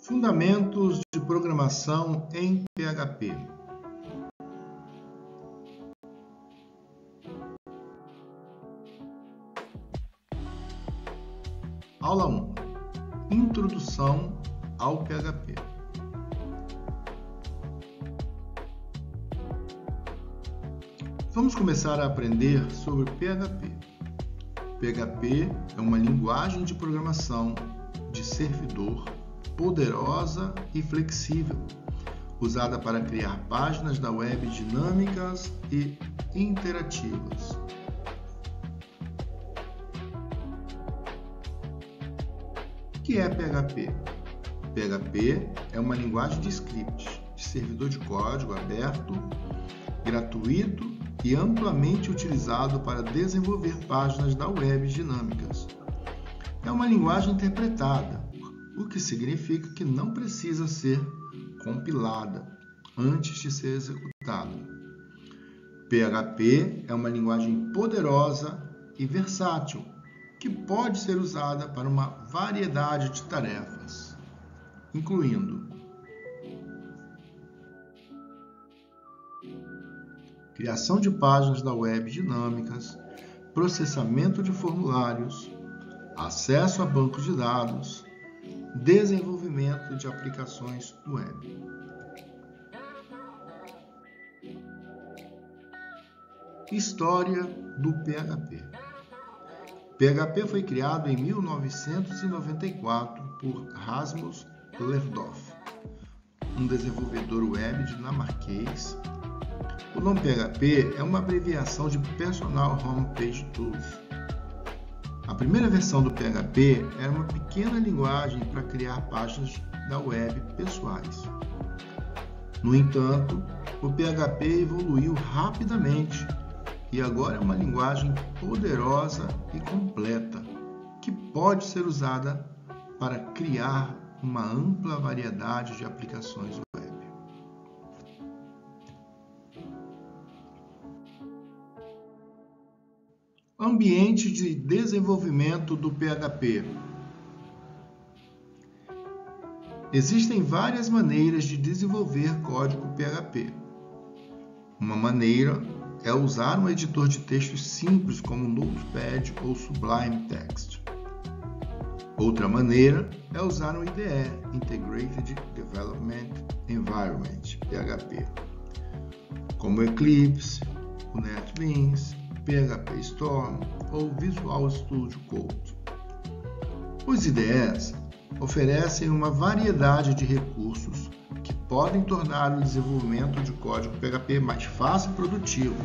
Fundamentos de programação em PHP. Aula 1. Introdução ao PHP. Vamos começar a aprender sobre PHP. PHP é uma linguagem de programação de servidor poderosa e flexível, usada para criar páginas da web dinâmicas e interativas. O que é PHP? PHP é uma linguagem de script, de servidor de código aberto, gratuito e amplamente utilizado para desenvolver páginas da web dinâmicas. É uma linguagem interpretada, o que significa que não precisa ser compilada antes de ser executada. PHP é uma linguagem poderosa e versátil, que pode ser usada para uma variedade de tarefas, incluindo criação de páginas da web dinâmicas, processamento de formulários, acesso a bancos de dados, desenvolvimento de aplicações web. História do PHP. PHP foi criado em 1994 por Rasmus Lerdorf, um desenvolvedor web dinamarquês. O nome PHP é uma abreviação de Personal Homepage Tools. A primeira versão do PHP era uma pequena linguagem para criar páginas da web pessoais. No entanto, o PHP evoluiu rapidamente e agora é uma linguagem poderosa e completa, que pode ser usada para criar uma ampla variedade de aplicações web. Ambiente de desenvolvimento do PHP. Existem várias maneiras de desenvolver código PHP. Uma maneira é usar um editor de texto simples como Notepad ou Sublime Text. Outra maneira é usar um IDE, Integrated Development Environment, PHP, como Eclipse, o NetBeans, PHP Storm ou Visual Studio Code. Os IDEs oferecem uma variedade de recursos que podem tornar o desenvolvimento de código PHP mais fácil e produtivo,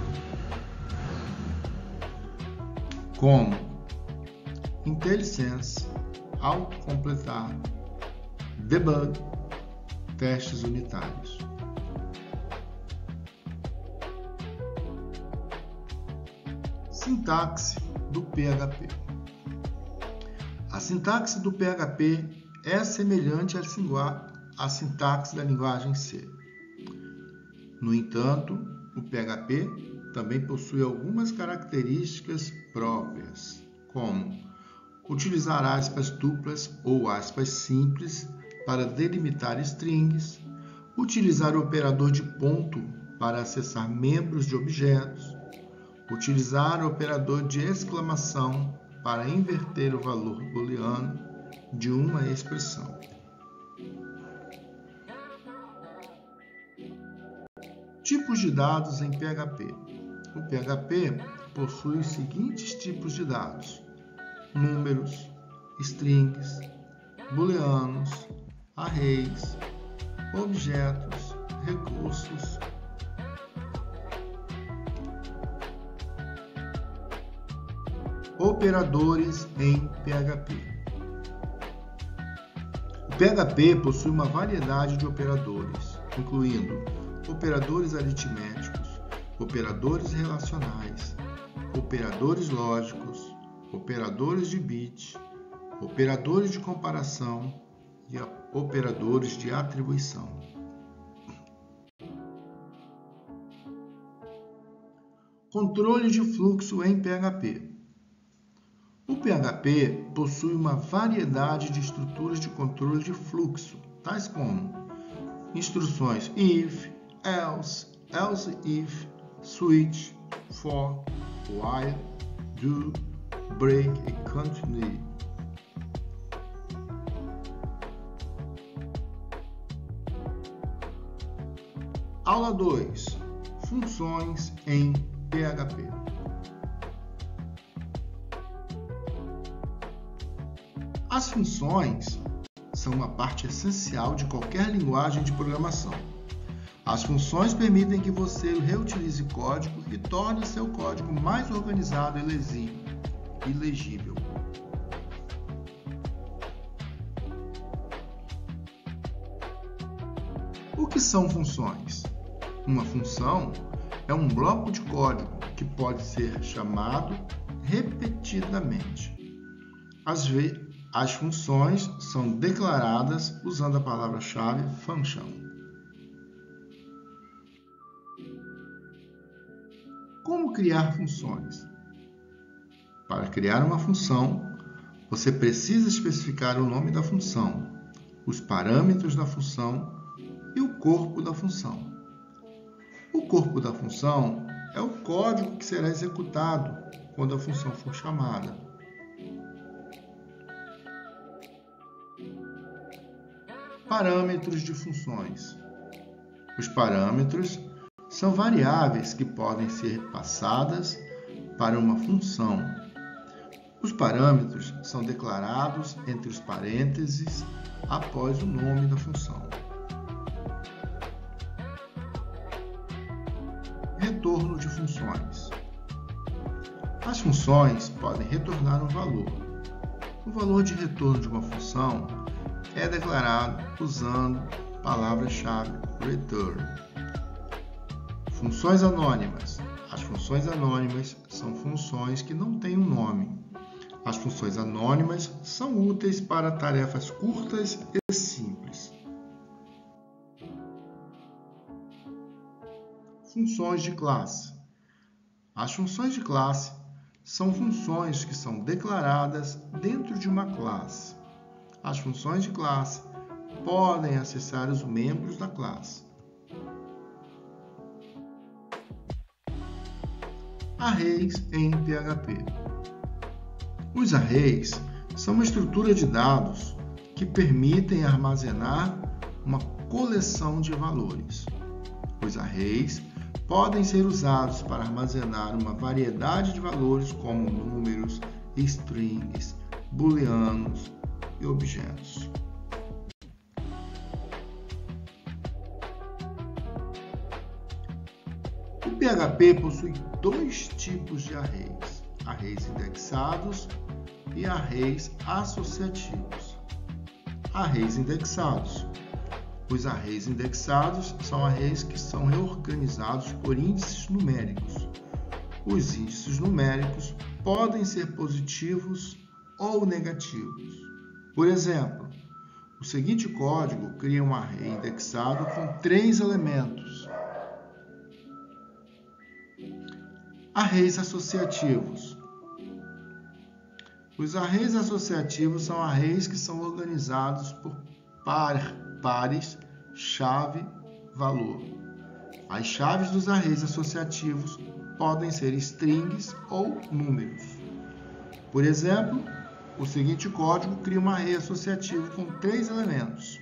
como IntelliSense, autocompletar, debug, testes unitários. Sintaxe do PHP. A sintaxe do PHP é semelhante à sintaxe da linguagem C. No entanto, o PHP também possui algumas características próprias, como utilizar aspas duplas ou aspas simples para delimitar strings, utilizar o operador de ponto para acessar membros de objetos, utilizar o operador de exclamação para inverter o valor booleano de uma expressão. Tipos de dados em PHP. O PHP possui os seguintes tipos de dados: números, strings, booleanos, arrays, objetos, recursos, operadores em PHP. O PHP possui uma variedade de operadores, incluindo operadores aritméticos, operadores relacionais, operadores lógicos, operadores de bit, operadores de comparação e operadores de atribuição. Controle de fluxo em PHP. O PHP possui uma variedade de estruturas de controle de fluxo, tais como instruções if, else, else if, switch, for, while, do, break e continue. Aula 2. Funções em PHP. As funções são uma parte essencial de qualquer linguagem de programação. As funções permitem que você reutilize código e torne seu código mais organizado e legível. O que são funções? Uma função é um bloco de código que pode ser chamado repetidamente. As funções são declaradas usando a palavra-chave function. Como criar funções? Para criar uma função, você precisa especificar o nome da função, os parâmetros da função e o corpo da função. O corpo da função é o código que será executado quando a função for chamada. Parâmetros de funções. Os parâmetros são variáveis que podem ser passadas para uma função. Os parâmetros são declarados entre os parênteses após o nome da função. Retorno de funções. As funções podem retornar um valor. O valor de retorno de uma função é declarado usando a palavra-chave return. Funções anônimas. As funções anônimas são funções que não têm um nome. As funções anônimas são úteis para tarefas curtas e simples. Funções de classe. As funções de classe são funções que são declaradas dentro de uma classe. As funções de classe podem acessar os membros da classe. Arrays em PHP. Os arrays são uma estrutura de dados que permitem armazenar uma coleção de valores. Os arrays podem ser usados para armazenar uma variedade de valores como números, strings, booleanos e objetos. O PHP possui dois tipos de arrays: arrays indexados e arrays associativos. Arrays indexados. Os arrays indexados são arrays que são reorganizados por índices numéricos. Os índices numéricos podem ser positivos ou negativos. Por exemplo, o seguinte código cria um array indexado com 3 elementos. Arrays associativos. Os arrays associativos são arrays que são organizados por pares, chave, valor. As chaves dos arrays associativos podem ser strings ou números. Por exemplo, o seguinte código cria um array associativo com 3 elementos.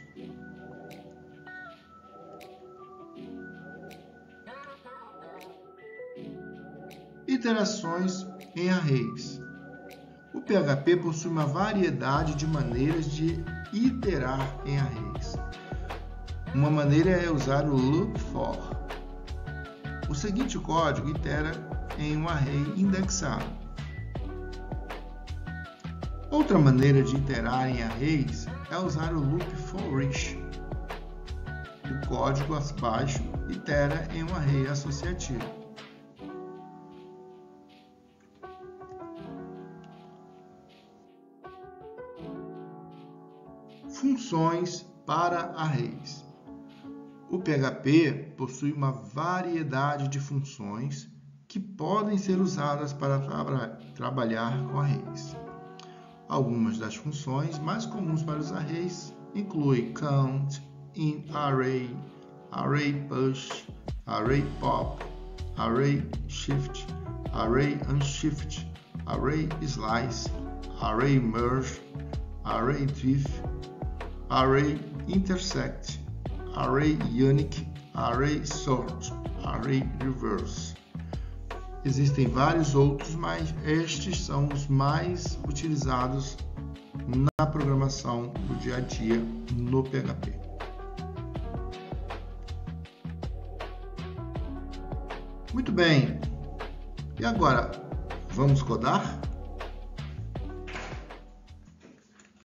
Iterações em arrays. O PHP possui uma variedade de maneiras de iterar em arrays. Uma maneira é usar o loop for. O seguinte código itera em um array indexado. Outra maneira de iterar em arrays é usar o loop for each. O código abaixo itera em um array associativo. Funções para arrays. O PHP possui uma variedade de funções que podem ser usadas para trabalhar com arrays. Algumas das funções mais comuns para os arrays inclui count, in array, array push, array pop, array shift, array unshift, array slice, array merge, array diff, array intersect, array unique, array sort, array reverse. Existem vários outros, mas estes são os mais utilizados na programação do dia a dia no PHP. Muito bem. E agora, vamos codar?